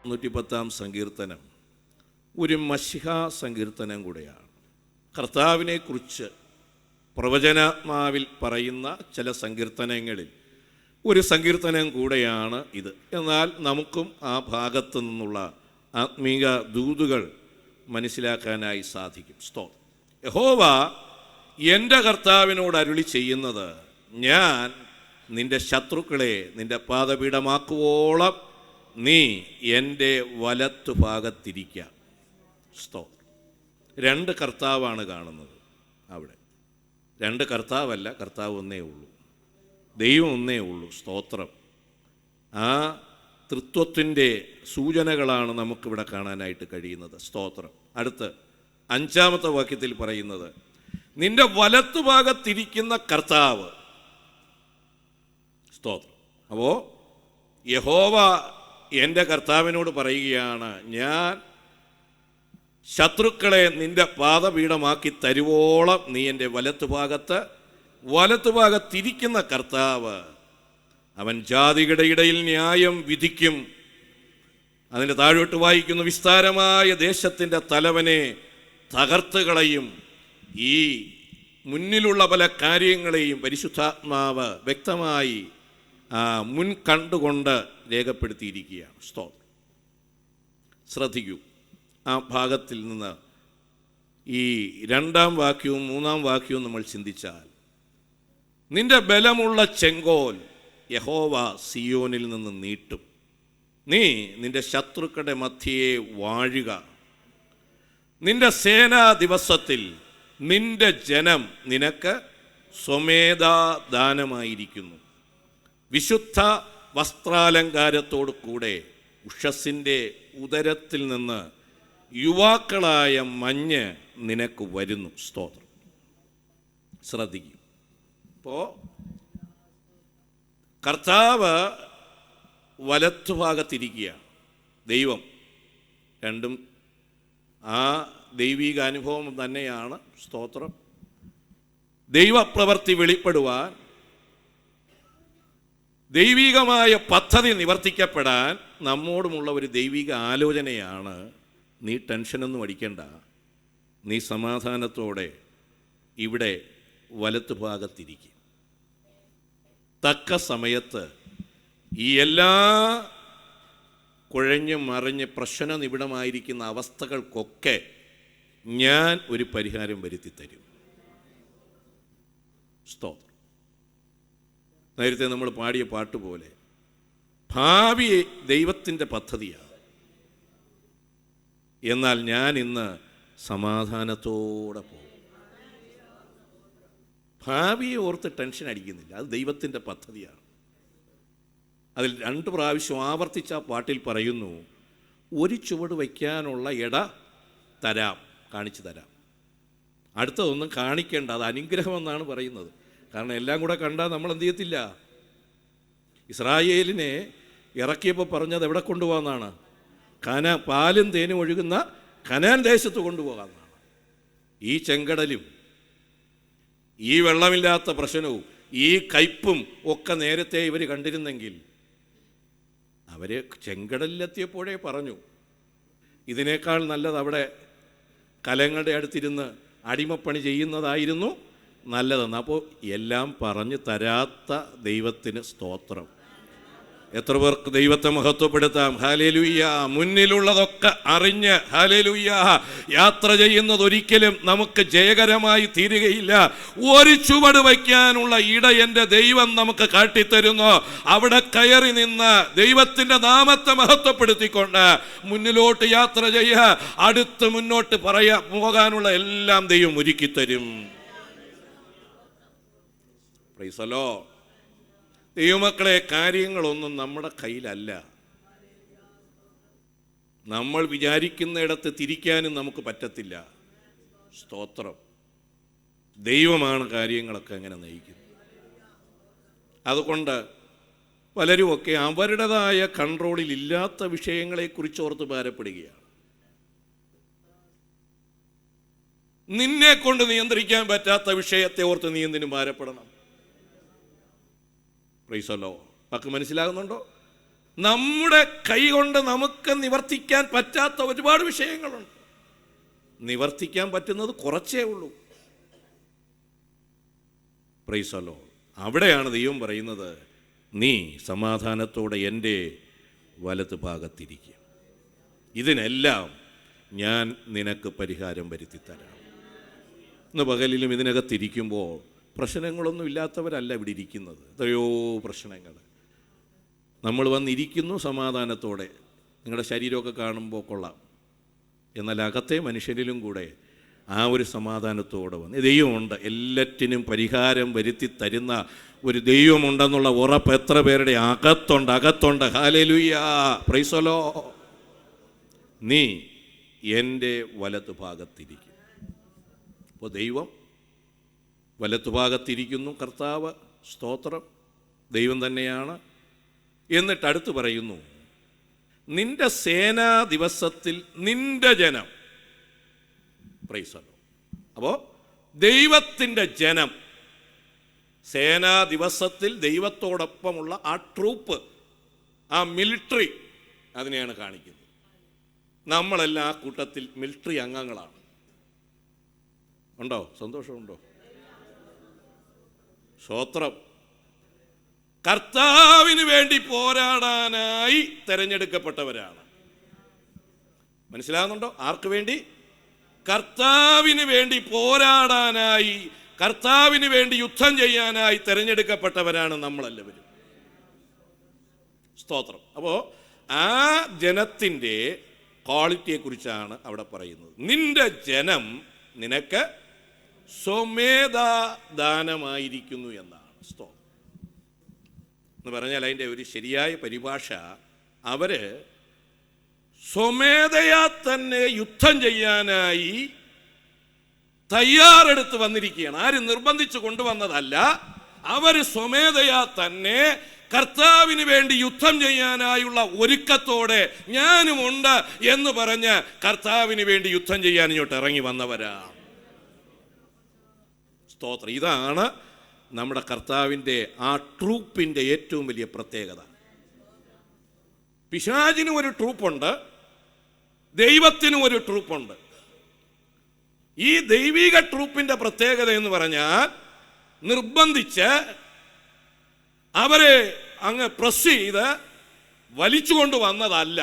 110 സങ്കീർത്തനം ഒരു മശിഹ സങ്കീർത്തനം കൂടെയാണ്. കർത്താവിനെക്കുറിച്ച് പ്രവചനാത്മാവിൽ പറയുന്ന ചില സങ്കീർത്തനങ്ങളിൽ ഒരു സങ്കീർത്തനം കൂടെയാണ് ഇത്. എന്നാൽ നമുക്കും ആ ഭാഗത്തു നിന്നുള്ള ആത്മീക ദൂതുകൾ മനസ്സിലാക്കാനായി സാധിക്കും. സ്തോത്രം. യഹോവ എൻ്റെ കർത്താവിനോട് അരുളി ചെയ്യുന്നത്, ഞാൻ നിൻ്റെ ശത്രുക്കളെ നിൻ്റെ പാദപീഠമാക്കുവോളം നീ എൻ്റെ വലത്തുഭാഗത്തിരിക്കാം. സ്തോത്രം. 2 കർത്താവാണ് കാണുന്നത് അവിടെ. 2 കർത്താവല്ല, കർത്താവ് ഒന്നേ ഉള്ളൂ, ദൈവം ഒന്നേ ഉള്ളൂ. സ്തോത്രം. ആ തൃത്വത്തിൻ്റെ സൂചനകളാണ് നമുക്കിവിടെ കാണാനായിട്ട് കഴിയുന്നത്. സ്തോത്രം. അടുത്ത് 5-ാമത്തെ വാക്യത്തിൽ പറയുന്നത്, നിന്റെ വലത്തുഭാഗത്തിരിക്കുന്ന കർത്താവ്. സ്തോത്രം. അപ്പോൾ യഹോവ എൻ്റെ കർത്താവിനോട് പറയുകയാണ്, ഞാൻ ശത്രുക്കളെ നിന്റെ പാദപീഠമാക്കി തരുവോളം നീ എൻ്റെ വലത്തുഭാഗത്തിരിക്കുന്ന കർത്താവ്. അവൻ ജാതികളുടെ ഇടയിൽ ന്യായം വിധിക്കും. അതിൻ്റെ താഴോട്ട് വായിക്കുന്നു, വിസ്താരമായ ദേശത്തിൻ്റെ തലവനെ തകർത്ത് കളയും. ഈ മുന്നിലുള്ള പല കാര്യങ്ങളെയും പരിശുദ്ധാത്മാവ് വ്യക്തമായി മുൻ കണ്ടുകൊണ്ട് രേഖപ്പെടുത്തിയിരിക്കുകയാണ്. സ്തോത്രം. ശ്രദ്ധിക്കൂ, ആ ഭാഗത്തിൽ നിന്ന് ഈ 2-ാം വാക്യവും 3-ാം വാക്യവും നമ്മൾ ചിന്തിച്ചാൽ, നിന്റെ ബലമുള്ള ചെങ്കോൽ യഹോവ സിയോനിൽ നിന്ന് നീട്ടും. നീ നിന്റെ ശത്രുക്കളുടെ മധ്യയെ വാഴുക. നിന്റെ സേനാ ദിവസത്തിൽ നിന്റെ ജനം നിനക്ക് സ്വമേധാദാനമായിരിക്കുന്നു. വിശുദ്ധ വസ്ത്രാലങ്കാരത്തോടു കൂടെ ഉഷസ്സിൻ്റെ ഉദരത്തിൽ നിന്ന് യുവാക്കളായ മഞ്ഞ് നിനക്ക് വരുന്നു. സ്തോത്രം. ശ്രദ്ധിക്കും. ഇപ്പോൾ കർത്താവ് വലത്തുഭാഗത്തിരിക്കുകയാണ്, ദൈവം. രണ്ടും ആ ദൈവിക അനുഭവം തന്നെയാണ്. സ്തോത്രം. ദൈവപ്രവൃത്തി വെളിപ്പെടുവാൻ, ദൈവികമായ പദ്ധതി നിവർത്തിക്കപ്പെടാൻ നമ്മോടുമുള്ള ഒരു ദൈവിക ആലോചനയാണ്. നീ ടെൻഷനൊന്നും അടിക്കണ്ട, നീ സമാധാനത്തോടെ ഇവിടെ വലത്തുഭാഗത്തിരിക്കും. തക്ക സമയത്ത് ഈ എല്ലാ കുഴഞ്ഞ് മറിഞ്ഞ് പ്രശ്ന നിബിഡമായിരിക്കുന്ന അവസ്ഥകൾക്കൊക്കെ ഞാൻ ഒരു പരിഹാരം വരുത്തിത്തരും. സ്തോത്രം. നേരത്തെ നമ്മൾ പാടിയ പാട്ട് പോലെ ഭാവി ദൈവത്തിൻ്റെ പദ്ധതിയാണ്. എന്നാൽ ഞാൻ ഇന്ന് സമാധാനത്തോടെ പോകും. ഭാവിയെ ഓർത്ത് ടെൻഷൻ അടിക്കുന്നില്ല, അത് ദൈവത്തിൻ്റെ പദ്ധതിയാണ്. അതിൽ 2 പ്രാവശ്യം ആവർത്തിച്ച പാട്ടിൽ പറയുന്നു, ഒരു ചുവട് വയ്ക്കാനുള്ള ഇട തരാം, കാണിച്ചു തരാം. അടുത്തതൊന്നും കാണിക്കേണ്ട, അത് അനുഗ്രഹമെന്നാണ് പറയുന്നത്. കാരണം എല്ലാം കൂടെ കണ്ടാൽ നമ്മൾ എന്ത് ചെയ്യത്തില്ല. ഇസ്രായേലിനെ ഇറക്കിയപ്പോൾ പറഞ്ഞത് എവിടെ കൊണ്ടുപോകാമെന്നാണ്? പാലും തേനും ഒഴുകുന്ന കനാൻ ദേശത്ത് കൊണ്ടുപോകാമെന്നാണ്. ഈ ചെങ്കടലും ഈ വെള്ളമില്ലാത്ത പ്രശ്നവും ഈ കയ്പും ഒക്കെ നേരത്തെ ഇവർ കണ്ടിരുന്നെങ്കിൽ അവർ ചെങ്കടലിലെത്തിയപ്പോഴേ പറഞ്ഞു, ഇതിനേക്കാൾ നല്ലത് അവിടെ കലങ്ങളുടെ അടുത്തിരുന്ന് അടിമപ്പണി ചെയ്യുന്നതായിരുന്നു നല്ലതെന്ന്. അപ്പോൾ എല്ലാം പറഞ്ഞു തരാത്ത ദൈവത്തിന് സ്തോത്രം. എത്ര പേർക്ക് ദൈവത്തെ മഹത്വപ്പെടുത്താം. ഹല്ലേലൂയ. മുന്നിലുള്ളതൊക്കെ അറിഞ്ഞ് ഹല്ലേലൂയ യാത്ര ചെയ്യുന്നത് ഒരിക്കലും നമുക്ക് ജയകരമായി തീരുകയില്ല. ഒരു ചുവട് വയ്ക്കാനുള്ള ഇട എൻ്റെ ദൈവം നമുക്ക് കാട്ടിത്തരുന്നു. അവിടെ കയറി നിന്ന് ദൈവത്തിൻ്റെ നാമത്തെ മഹത്വപ്പെടുത്തിക്കൊണ്ട് മുന്നിലോട്ട് യാത്ര ചെയ്യുക. അടുത്ത് മുന്നോട്ട് പോകാനുള്ള എല്ലാം ദൈവം ഒരുക്കിത്തരും. Price the Lord. ദൈവമക്കളെ, കാര്യങ്ങളൊന്നും നമ്മുടെ കയ്യിലല്ല. നമ്മൾ വിചാരിക്കുന്നിടത്ത് തിരിക്കാനും നമുക്ക് പറ്റത്തില്ല. സ്തോത്രം. ദൈവമാണ് കാര്യങ്ങളൊക്കെ അങ്ങനെ നയിക്കുന്നത്. അതുകൊണ്ട് പലരുമൊക്കെ അവരുടേതായ കൺട്രോളിൽ ഇല്ലാത്ത വിഷയങ്ങളെക്കുറിച്ച് ഓർത്ത് ഭാരപ്പെടുകയാണ്. നിന്നെ കൊണ്ട് നിയന്ത്രിക്കാൻ പറ്റാത്ത വിഷയത്തെ ഓർത്ത് നീ എന്തിനും ഭാരപ്പെടണം? Praise the Lord. വാക്ക് മനസ്സിലാകുന്നുണ്ടോ? നമ്മുടെ കൈ കൊണ്ട് നമുക്ക് നിവർത്തിക്കാൻ പറ്റാത്ത ഒരുപാട് വിഷയങ്ങളുണ്ട്. നിവർത്തിക്കാൻ പറ്റുന്നത് കുറച്ചേ ഉള്ളൂ. Price the Lord. അവിടെയാണ് ദൈവം പറയുന്നത്, നീ സമാധാനത്തോടെ എൻ്റെ വലത്ത് ഭാഗത്തിരിക്കുക, ഇതിനെല്ലാം ഞാൻ നിനക്ക് പരിഹാരം വരുത്തിത്തരാം. ഇന്ന് പകലിലും ഇതിനകത്തിരിക്കുമ്പോൾ പ്രശ്നങ്ങളൊന്നും ഇല്ലാത്തവരല്ല ഇവിടെ ഇരിക്കുന്നത്. എത്രയോ പ്രശ്നങ്ങൾ. നമ്മൾ വന്നിരിക്കുന്നു സമാധാനത്തോടെ. നിങ്ങളുടെ ശരീരമൊക്കെ കാണുമ്പോൾ കൊള്ളാം, എന്നാൽ അകത്തെ മനുഷ്യരിലും കൂടെ ആ ഒരു സമാധാനത്തോടെ വന്ന് ദൈവമുണ്ട്, എല്ലാറ്റിനും പരിഹാരം വരുത്തി തരുന്ന ഒരു ദൈവമുണ്ടെന്നുള്ള ഉറപ്പ് എത്ര പേരുടെ അകത്തുണ്ട്. Hallelujah, price the Lord. നീ എൻ്റെ വലത്ത് ഭാഗത്തിരിക്കും. അപ്പോൾ ദൈവം വലത്ത് ഭാഗത്തിരിക്കുന്നു. കർത്താവ്, സ്തോത്രം, ദൈവം തന്നെയാണ്. എന്നിട്ട് അടുത്ത് പറയുന്നു, നിന്റെ സേനാ ദിവസത്തിൽ നിന്റെ ജനം. Price the Lord. അപ്പോൾ ദൈവത്തിൻ്റെ ജനം, സേനാ ദിവസത്തിൽ ദൈവത്തോടൊപ്പമുള്ള ആ ട്രൂപ്പ്, ആ മിലിട്ടറി, അതിനെയാണ് കാണിക്കുന്നത്. നമ്മളെല്ലാം ആ കൂട്ടത്തിൽ മിലിട്ടറി അംഗങ്ങളാണ്. ഉണ്ടോ? സന്തോഷമുണ്ടോ? സ്തോത്രം. കർത്താവിന് വേണ്ടി പോരാടാനായി തെരഞ്ഞെടുക്കപ്പെട്ടവരാണ്. മനസ്സിലാകുന്നുണ്ടോ? ആർക്ക് വേണ്ടി? കർത്താവിന് വേണ്ടി പോരാടാനായി, കർത്താവിന് വേണ്ടി യുദ്ധം ചെയ്യാനായി തെരഞ്ഞെടുക്കപ്പെട്ടവരാണ് നമ്മളെല്ലാവരും. സ്തോത്രം. അപ്പോൾ ആ ജനത്തിൻ്റെ ക്വാളിറ്റിയെക്കുറിച്ചാണ് അവിടെ പറയുന്നത്. നിന്റെ ജനം നിനക്ക് സ്വമേധാദാനമായിരിക്കുന്നു എന്നാണ്. സ്തോത്രം എന്ന് പറഞ്ഞാൽ അതിൻ്റെ ഒരു ശരിയായ പരിഭാഷ, അവർ സ്വമേധയാ തന്നെ യുദ്ധം ചെയ്യാനായി തയ്യാറെടുത്ത് വന്നിരിക്കുകയാണ്. ആരും നിർബന്ധിച്ചു കൊണ്ടുവന്നതല്ല. അവർ സ്വമേധയാ തന്നെ കർത്താവിന് വേണ്ടി യുദ്ധം ചെയ്യാനായുള്ള ഒരുക്കത്തോടെ ഞാനുമുണ്ട് എന്ന് പറഞ്ഞ് കർത്താവിന് വേണ്ടി യുദ്ധം ചെയ്യാൻ ഇങ്ങോട്ട് ഇറങ്ങി വന്നവരാണ്. സ്തോത്രം. ഇതാണ് നമ്മുടെ കർത്താവിൻ്റെ ആ ട്രൂപ്പിൻ്റെ ഏറ്റവും വലിയ പ്രത്യേകത. പിശാചിനും ഒരു ട്രൂപ്പുണ്ട്, ദൈവത്തിനും ഒരു ട്രൂപ്പുണ്ട്. ഈ ദൈവിക ട്രൂപ്പിൻ്റെ പ്രത്യേകത എന്ന് പറഞ്ഞാൽ നിർബന്ധിച്ച് അവരെ അങ്ങ് പ്രസ് ചെയ്ത് വലിച്ചുകൊണ്ട് വന്നതല്ല.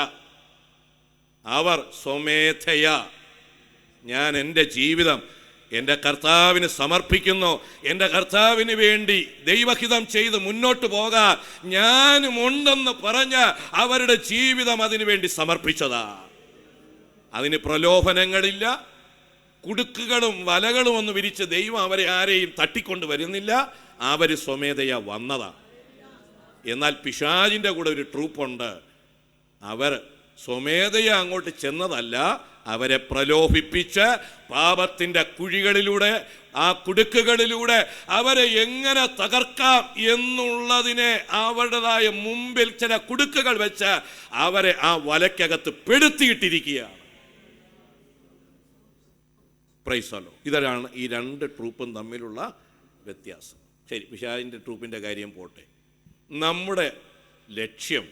അവർ സ്വമേധയാ, ഞാൻ എൻ്റെ ജീവിതം എൻ്റെ കർത്താവിന് സമർപ്പിക്കുന്നു, എൻ്റെ കർത്താവിന് വേണ്ടി ദൈവഹിതം ചെയ്ത് മുന്നോട്ട് പോകാൻ ഞാനുമുണ്ടെന്ന് പറഞ്ഞ് അവരുടെ ജീവിതം അതിനു വേണ്ടി സമർപ്പിച്ചതാ. അതിന് പ്രലോഭനങ്ങളില്ല, കുടുക്കുകളും വലകളും ഒന്നും വിരിച്ച് ദൈവം അവരെ ആരെയും തട്ടിക്കൊണ്ട് വരുന്നില്ല. അവർ സ്വമേധയാ വന്നതാണ്. എന്നാൽ പിശാചിൻ്റെ കൂടെ ഒരു ട്രൂപ്പുണ്ട്. അവർ സ്വമേധയാ അങ്ങോട്ട് ചെന്നതല്ല, അവരെ പ്രലോഭിപ്പിച്ച് പാപത്തിൻ്റെ കുഴികളിലൂടെ, ആ കുടുക്കുകളിലൂടെ അവരെ എങ്ങനെ തകർക്കാം എന്നുള്ളതിനെ അവരുടേതായ മുമ്പിൽ ചില കുടുക്കുകൾ വെച്ച് അവരെ ആ വലയ്ക്കകത്ത് പെടുത്തിയിട്ടിരിക്കുകയാണ്. Praise the Lord. ഇതാണ് ഈ രണ്ട് ട്രൂപ്പും തമ്മിലുള്ള വ്യത്യാസം. ശരി, പിശാചിൻ്റെ ട്രൂപ്പിൻ്റെ കാര്യം പോട്ടെ. നമ്മുടെ ലക്ഷ്യം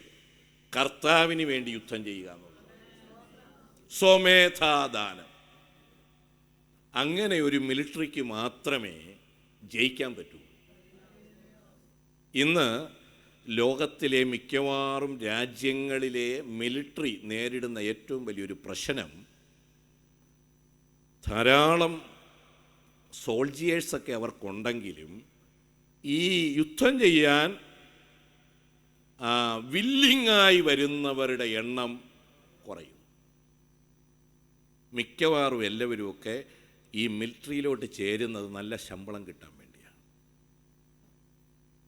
കർത്താവിന് വേണ്ടി യുദ്ധം ചെയ്യുക എന്നുള്ളത്, സ്വമേധാദാനം. അങ്ങനെ ഒരു മിലിട്ടറിക്ക് മാത്രമേ ജയിക്കാൻ പറ്റൂ. ഇന്ന് ലോകത്തിലെ മിക്കവാറും രാജ്യങ്ങളിലെ മിലിട്ടറി നേരിടുന്ന ഏറ്റവും വലിയൊരു പ്രശ്നം, ധാരാളം സോൾജിയേഴ്സൊക്കെ അവർക്കുണ്ടെങ്കിലും ഈ യുദ്ധം ചെയ്യാൻ വില്ലിങ്ങായി വരുന്നവരുടെ എണ്ണം കുറയും. മിക്കവാറും എല്ലാവരുമൊക്കെ ഈ മിലിട്ടറിയിലോട്ട് ചേരുന്നത് നല്ല ശമ്പളം കിട്ടാൻ വേണ്ടിയാണ്.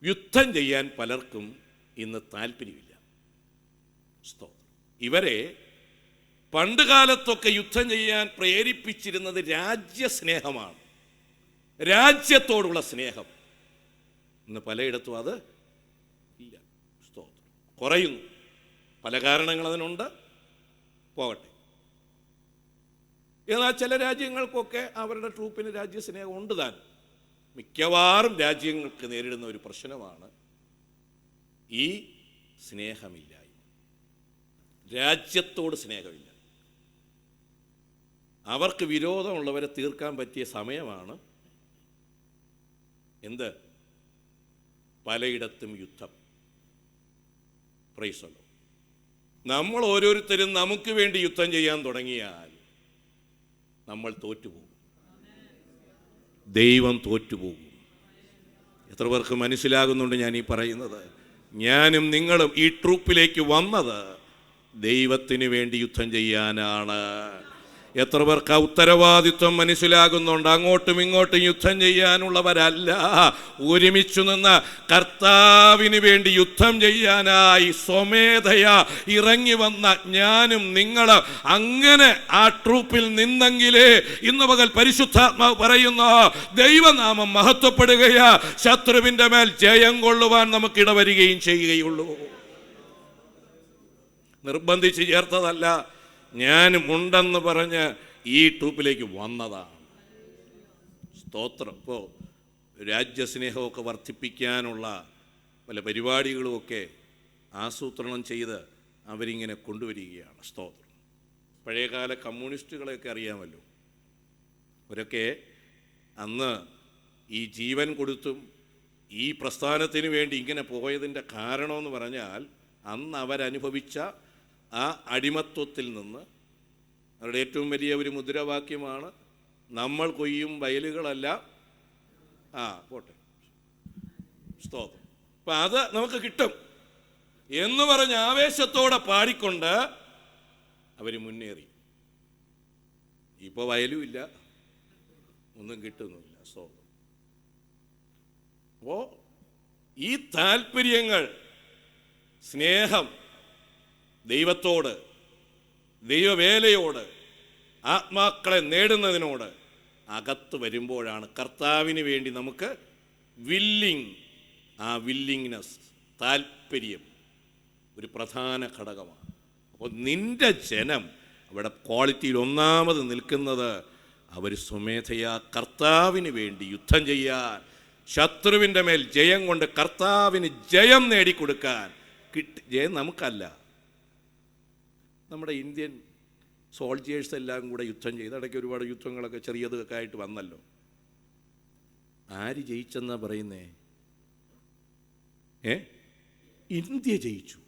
യുദ്ധം ചെയ്യാൻ പലർക്കും ഇന്ന് താല്പര്യമില്ല. ഇവരെ പണ്ട് കാലത്തൊക്കെ യുദ്ധം ചെയ്യാൻ പ്രേരിപ്പിച്ചിരുന്നത് രാജ്യസ്നേഹമാണ്, രാജ്യത്തോടുള്ള സ്നേഹം. ഇന്ന് പലയിടത്തും അത് ഇല്ല. സ്തോത്രം. കുറയുന്നു. പല കാരണങ്ങൾ അതിനുണ്ട്, പോകട്ടെ. എന്നാൽ ചില രാജ്യങ്ങൾക്കൊക്കെ അവരുടെ ട്രൂപ്പിന് രാജ്യസ്നേഹം ഉണ്ട് താൻ. മിക്കവാറും രാജ്യങ്ങൾക്ക് നേരിടുന്ന ഒരു പ്രശ്നമാണ് ഈ സ്നേഹമില്ലായ്മ. രാജ്യത്തോട് സ്നേഹമില്ല. അവർക്ക് വിരോധമുള്ളവരെ തീർക്കാൻ പറ്റിയ സമയമാണ് എന്ത്? പലയിടത്തും യുദ്ധം. Price the Lord. നമ്മൾ ഓരോരുത്തരും നമുക്ക് വേണ്ടി യുദ്ധം ചെയ്യാൻ തുടങ്ങിയാൽ നമ്മൾ തോറ്റുപോകും, ദൈവം തോറ്റുപോകും. എത്ര പേർക്ക് മനസ്സിലാകുന്നുണ്ട് ഞാൻ ഈ പറയുന്നത്? ഞാനും നിങ്ങളും ഈ ട്രൂപ്പിലേക്ക് വന്നത് ദൈവത്തിന് വേണ്ടി യുദ്ധം ചെയ്യാനാണ്. എത്ര പേർക്ക് ആ ഉത്തരവാദിത്വം മനസ്സിലാകുന്നുണ്ട്? അങ്ങോട്ടും ഇങ്ങോട്ടും യുദ്ധം ചെയ്യാനുള്ളവരല്ല, ഒരുമിച്ചു നിന്ന് കർത്താവിന് വേണ്ടി യുദ്ധം ചെയ്യാനായി സ്വമേധയാ ഇറങ്ങി വന്ന ഞാനും നിങ്ങൾ അങ്ങനെ ആ ട്രൂപ്പിൽ നിന്നെങ്കിലേ ഇന്ന് പകൽ പരിശുദ്ധാത്മാവ് പറയുന്നു, ദൈവനാമം മഹത്വപ്പെടുകയാ, ശത്രുവിൻ്റെ മേൽ ജയം കൊള്ളുവാൻ നമുക്ക് ഇടവരികയും ചെയ്യുകയുള്ളൂ. നിർബന്ധിച്ച് ചേർത്തതല്ല, ഞാനും ഉണ്ടെന്ന് പറഞ്ഞ് ഈ ട്രൂപ്പിലേക്ക് വന്നതാണ്. സ്തോത്രം. ഇപ്പോൾ രാജ്യസ്നേഹമൊക്കെ വർദ്ധിപ്പിക്കാനുള്ള പല പരിപാടികളുമൊക്കെ ആസൂത്രണം ചെയ്ത് അവരിങ്ങനെ കൊണ്ടുവരികയാണ്. സ്തോത്രം. പഴയകാല കമ്മ്യൂണിസ്റ്റുകളെയൊക്കെ അറിയാമല്ലോ. അവരൊക്കെ അന്ന് ഈ ജീവൻ കൊടുത്തും ഈ പ്രസ്ഥാനത്തിന് വേണ്ടി ഇങ്ങനെ പോയതിൻ്റെ കാരണമെന്ന് പറഞ്ഞാൽ അന്ന് അവരനുഭവിച്ച ആ അടിമത്വത്തിൽ നിന്ന് അവരുടെ ഏറ്റവും വലിയ ഒരു മുദ്രാവാക്യമാണ്, നമ്മൾ കൊയ്യും വയലുകളല്ല പോട്ടെ സ്തോത്രം. അപ്പം അത് നമുക്ക് കിട്ടും എന്ന് പറഞ്ഞ് ആവേശത്തോടെ പാടിക്കൊണ്ട് അവർ മുന്നേറി. ഇപ്പോൾ വയലും ഇല്ല, ഒന്നും കിട്ടുന്നില്ല. സ്തോത്രം. അപ്പോൾ ഈ താല്പര്യങ്ങൾ, സ്നേഹം ദൈവത്തോട്, ദൈവവേലയോട്, ആത്മാക്കളെ നേടുന്നതിനോട് അകത്ത് വരുമ്പോഴാണ് കർത്താവിന് വേണ്ടി നമുക്ക് ആ വില്ലിങ്നെസ്, താല്പര്യം ഒരു പ്രധാന ഘടകമാണ്. അപ്പോൾ നിന്റെ ജനം അവിടെ ക്വാളിറ്റിയിൽ ഒന്നാമത് നിൽക്കുന്നത് അവർ സ്വമേധയാ കർത്താവിന് വേണ്ടി യുദ്ധം ചെയ്യാൻ, ശത്രുവിൻ്റെ മേൽ ജയം കൊണ്ട് കർത്താവിന് ജയം നേടിക്കൊടുക്കാൻ. ജയം നമുക്കല്ല, നമ്മുടെ ഇന്ത്യൻ സോൾജിയേഴ്സ് എല്ലാം കൂടെ യുദ്ധം ചെയ്ത് ഇടയ്ക്ക് ഒരുപാട് യുദ്ധങ്ങളൊക്കെ ചെറിയതൊക്കെ ആയിട്ട് വന്നല്ലോ. ആര് ജയിച്ചെന്നാ പറയുന്നേ? ഇന്ത്യ ജയിച്ചു.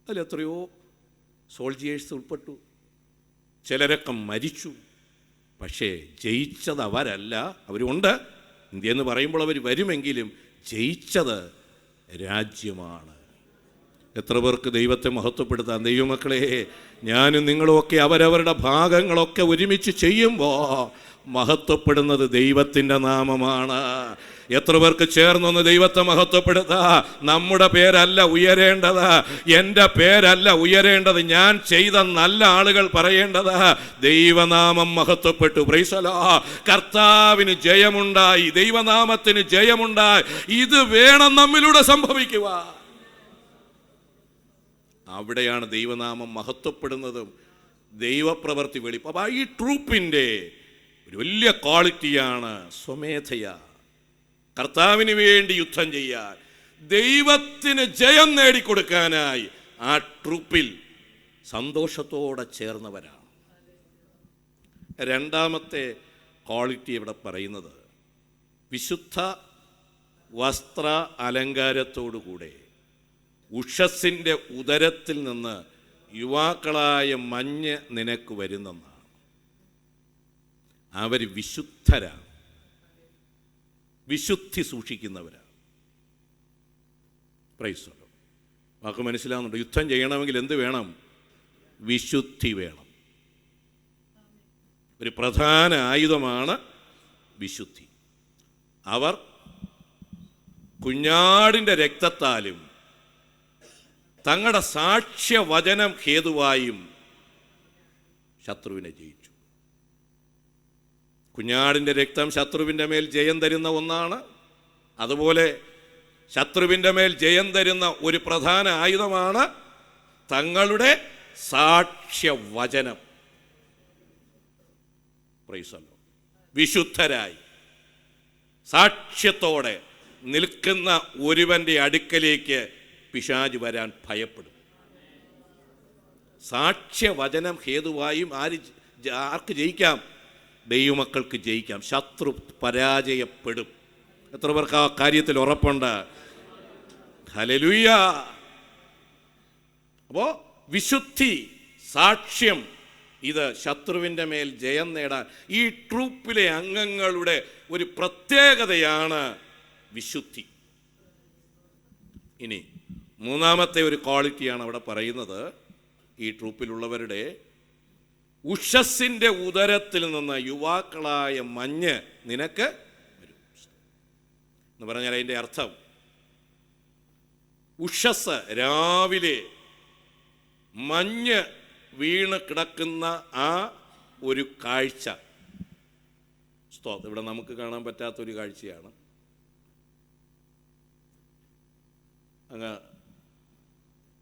അതിലെത്രയോ സോൾജിയേഴ്സ് ഉൾപ്പെട്ടു, ചിലരൊക്കെ മരിച്ചു. പക്ഷേ ജയിച്ചത് അവരല്ല. അവരുണ്ട്, ഇന്ത്യ എന്ന് പറയുമ്പോൾ അവർ വരുമെങ്കിലും ജയിച്ചത് രാജ്യമാണ്. എത്ര പേർക്ക് ദൈവത്തെ മഹത്വപ്പെടുത്താം? ദൈവമക്കളെ, ഞാനും നിങ്ങളുമൊക്കെ അവരവരുടെ ഭാഗങ്ങളൊക്കെ ഒരുമിച്ച് ചെയ്യുമ്പോൾ മഹത്വപ്പെടുന്നത് ദൈവത്തിൻ്റെ നാമമാണ്. എത്ര പേർക്ക് ചേർന്നൊന്ന് ദൈവത്തെ മഹത്വപ്പെടുത്താം? നമ്മുടെ പേരല്ല ഉയരേണ്ടത്, എൻ്റെ പേരല്ല ഉയരേണ്ടത്, ഞാൻ ചെയ്ത നല്ല ആളുകൾ പറയേണ്ടത് ദൈവനാമം മഹത്വപ്പെട്ടു. Price the Lord. കർത്താവിന് ജയമുണ്ടായി, ദൈവനാമത്തിന് ജയമുണ്ടായി. ഇത് വേണം നമ്മിലൂടെ സംഭവിക്കുക. അവിടെയാണ് ദൈവനാമം മഹത്വപ്പെടുന്നതും ദൈവപ്രവൃത്തി വെളിപ്പെടും. അപ്പോൾ ഈ ട്രൂപ്പിൻ്റെ ഒരു വലിയ ക്വാളിറ്റിയാണ് സ്വമേധയാ കർത്താവിന് വേണ്ടി യുദ്ധം ചെയ്യാൻ, ദൈവത്തിന് ജയം നേടിക്കൊടുക്കാനായി ആ ട്രൂപ്പിൽ സന്തോഷത്തോടെ ചേർന്നവരാണ്. രണ്ടാമത്തെ ക്വാളിറ്റി ഇവിടെ പറയുന്നത് വിശുദ്ധ വസ്ത്ര അലങ്കാരത്തോടുകൂടെ ഉഷസ്സിൻ്റെ ഉദരത്തിൽ നിന്ന് യുവാക്കളായ മഞ്ഞ് നിനക്ക് വരുന്നെന്നാണ്. അവർ വിശുദ്ധരാണ്, വിശുദ്ധി സൂക്ഷിക്കുന്നവരാണ്. Praise the Lord. വാക്ക് മനസ്സിലാവുന്നുണ്ട്? യുദ്ധം ചെയ്യണമെങ്കിൽ എന്ത് വേണം? വിശുദ്ധി വേണം. ഒരു പ്രധാന ആയുധമാണ് വിശുദ്ധി. അവർ കുഞ്ഞാടിൻ്റെ രക്തത്താലും തങ്ങളുടെ സാക്ഷ്യവചനം ഹേതുവായും ശത്രുവിനെ ജയിച്ചു. കുഞ്ഞാടിൻ്റെ രക്തം ശത്രുവിൻ്റെ മേൽ ജയം തരുന്ന ഒന്നാണ്. അതുപോലെ ശത്രുവിൻ്റെ മേൽ ജയം തരുന്ന ഒരു പ്രധാന ആയുധമാണ് തങ്ങളുടെ സാക്ഷ്യവചനം. Praise the Lord. വിശുദ്ധരായി സാക്ഷ്യത്തോടെ നിൽക്കുന്ന ഒരുവൻ്റെ അടുക്കലേക്ക് പിശാച് വരാൻ ഭയപ്പെടും. സാക്ഷ്യവചനം ഹേതുവായും ആർക്ക് ജയിക്കാം? ദൈവമക്കൾക്ക് ജയിക്കാം. ശത്രു പരാജയപ്പെടും. എത്ര പേർക്ക് ആ കാര്യത്തിൽ ഉറപ്പുണ്ട്? ഹല്ലേലൂയ. അപ്പോൾ വിശുദ്ധി, സാക്ഷ്യം, ഇത് ശത്രുവിൻ്റെ മേൽ ജയം നേടാൻ ഈ ട്രൂപ്പിലെ അംഗങ്ങളുടെ ഒരു പ്രത്യേകതയാണ് വിശുദ്ധി. ഇനി മൂന്നാമത്തെ ഒരു ക്വാളിറ്റിയാണ് അവിടെ പറയുന്നത്. ഈ ട്രൂപ്പിലുള്ളവരുടെ ഉഷസ്സിൻ്റെ ഉദരത്തിൽ നിന്ന് യുവാക്കളായ മഞ്ഞ് നിനക്ക് വരും എന്ന് പറഞ്ഞാൽ അതിൻ്റെ അർത്ഥം ഉഷസ്, രാവിലെ മഞ്ഞ് വീണ് കിടക്കുന്ന ആ ഒരു കാഴ്ച, ഇവിടെ നമുക്ക് കാണാൻ പറ്റാത്തൊരു കാഴ്ചയാണ്. അങ്ങ്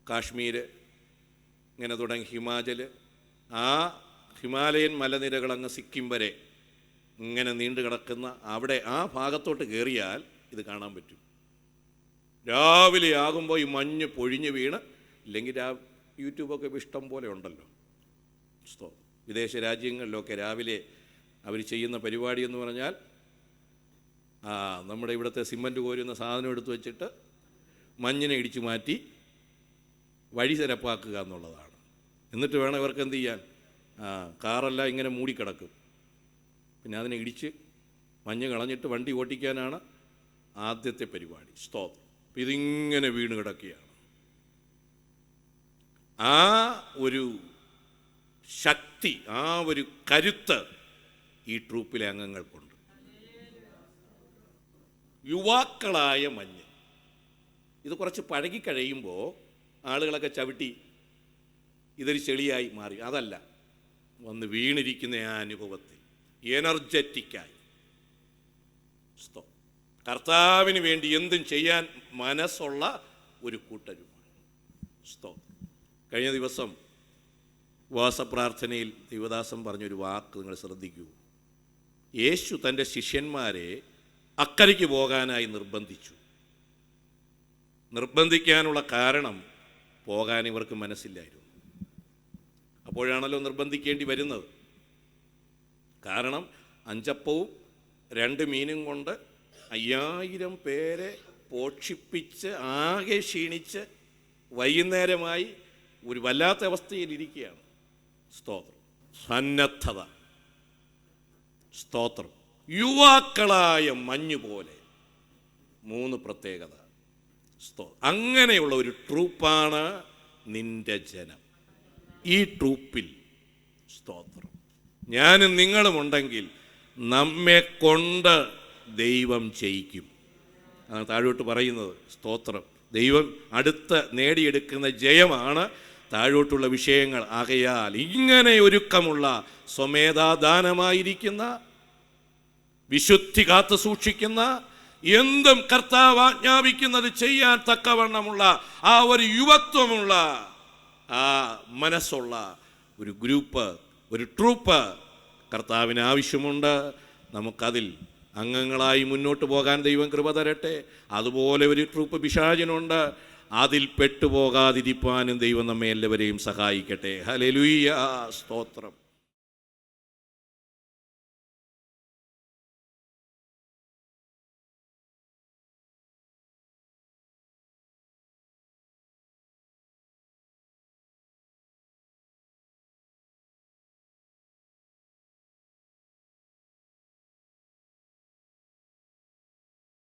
കാശ്മീർ, ഇങ്ങനെ തുടങ്ങി ഹിമാചൽ, ആ ഹിമാലയൻ മലനിരകൾ അങ്ങ് സിക്കിം വരെ ഇങ്ങനെ നീണ്ടു കിടക്കുന്ന അവിടെ ആ ഭാഗത്തോട്ട് കയറിയാൽ ഇത് കാണാൻ പറ്റും. രാവിലെ ആകുമ്പോൾ ഈ മഞ്ഞ് പൊഴിഞ്ഞ് വീണ്, ഇല്ലെങ്കിൽ യൂട്യൂബൊക്കെ ഇഷ്ടം പോലെ ഉണ്ടല്ലോ. വിദേശ രാജ്യങ്ങളിലൊക്കെ രാവിലെ അവർ ചെയ്യുന്ന പരിപാടി എന്ന് പറഞ്ഞാൽ നമ്മുടെ ഇവിടുത്തെ സിമൻറ്റ് കോരുന്ന സാധനം എടുത്തു വച്ചിട്ട് മഞ്ഞിനെ ഇടിച്ചു മാറ്റി വഴി നിരപ്പാക്കുക എന്നുള്ളതാണ്. എന്നിട്ട് വേണം ഇവർക്ക് എന്ത് ചെയ്യാൻ? കാറെല്ലാം ഇങ്ങനെ മൂടിക്കിടക്കും. പിന്നെ അതിനെ ഇടിച്ച് മഞ്ഞ് കളഞ്ഞിട്ട് വണ്ടി ഓട്ടിക്കാനാണ് ആദ്യത്തെ പരിപാടി. സ്തോത്രം. ഇതിങ്ങനെ വീണ് കിടക്കുകയാണ്. ആ ഒരു ശക്തി, ആ ഒരു കരുത്ത് ഈ ട്രൂപ്പിലെ അംഗങ്ങൾക്കുണ്ട്. യുവാക്കളായ മഞ്ഞ്. ഇത് കുറച്ച് പഴകിക്കഴിയുമ്പോൾ ആളുകളൊക്കെ ചവിട്ടി ഇതൊരു ചെളിയായി മാറി. അതല്ല, വന്ന് വീണിരിക്കുന്ന ആ അനുഭവത്തിൽ എനർജറ്റിക്കായി കർത്താവിന് വേണ്ടി എന്തും ചെയ്യാൻ മനസ്സുള്ള ഒരു കൂട്ടരുമാണ്. കഴിഞ്ഞ ദിവസം ഉപവാസപ്രാർത്ഥനയിൽ ദൈവദാസൻ പറഞ്ഞൊരു വാക്ക് നിങ്ങൾ ശ്രദ്ധിക്കൂ. യേശു തൻ്റെ ശിഷ്യന്മാരെ അക്കരയ്ക്ക് പോകാനായി നിർബന്ധിക്കാനുള്ള കാരണം പോകാൻ ഇവർക്ക് മനസ്സില്ലായിരുന്നു. അപ്പോഴാണല്ലോ നിർബന്ധിക്കേണ്ടി വരുന്നത്. കാരണം 5 അപ്പവും 2 മീനും കൊണ്ട് 5000 പേരെ പോഷിപ്പിച്ച് ആകെ ക്ഷീണിച്ച് വൈകുന്നേരമായി ഒരു വല്ലാത്ത അവസ്ഥയിലിരിക്കുകയാണ്. സ്തോത്രം. സന്നദ്ധത. സ്തോത്രം. യുവാക്കളായ മഞ്ഞ് പോലെ 3 പ്രത്യേകത. അങ്ങനെയുള്ള ഒരു ട്രൂപ്പാണ് നിന്റെ ജനം. ഈ ട്രൂപ്പിൽ സ്തോത്രം ഞാനും നിങ്ങളും ഉണ്ടെങ്കിൽ നമ്മെ കൊണ്ട് ദൈവം ജയിക്കും. താഴോട്ട് പറയുന്നത് സ്തോത്രം. ദൈവം അടുത്ത് നേടിയെടുക്കുന്ന ജയമാണ് താഴോട്ടുള്ള വിഷയങ്ങൾ. ആകയാൽ ഇങ്ങനെ ഒരുക്കമുള്ള സ്വമേധാദാനമായിരിക്കുന്ന, വിശുദ്ധി കാത്തു സൂക്ഷിക്കുന്ന, എന്തും കർത്താവ് ആജ്ഞാപിക്കുന്നത് ചെയ്യാൻ തക്കവണ്ണമുള്ള ആ ഒരു യുവത്വമുള്ള, ആ മനസ്സുള്ള ഒരു ഗ്രൂപ്പ്, ഒരു ട്രൂപ്പ് കർത്താവിന് ആവശ്യമുണ്ട്. നമുക്കതിൽ അംഗങ്ങളായി മുന്നോട്ട് പോകാൻ ദൈവം കൃപ തരട്ടെ. അതുപോലെ ഒരു ട്രൂപ്പ് പിശാചിനുണ്ട്. അതിൽ പെട്ടുപോകാതിരിപ്പാനും ദൈവം നമ്മെ എല്ലാവരെയും സഹായിക്കട്ടെ. ഹല്ലേലൂയ. സ്തോത്രം.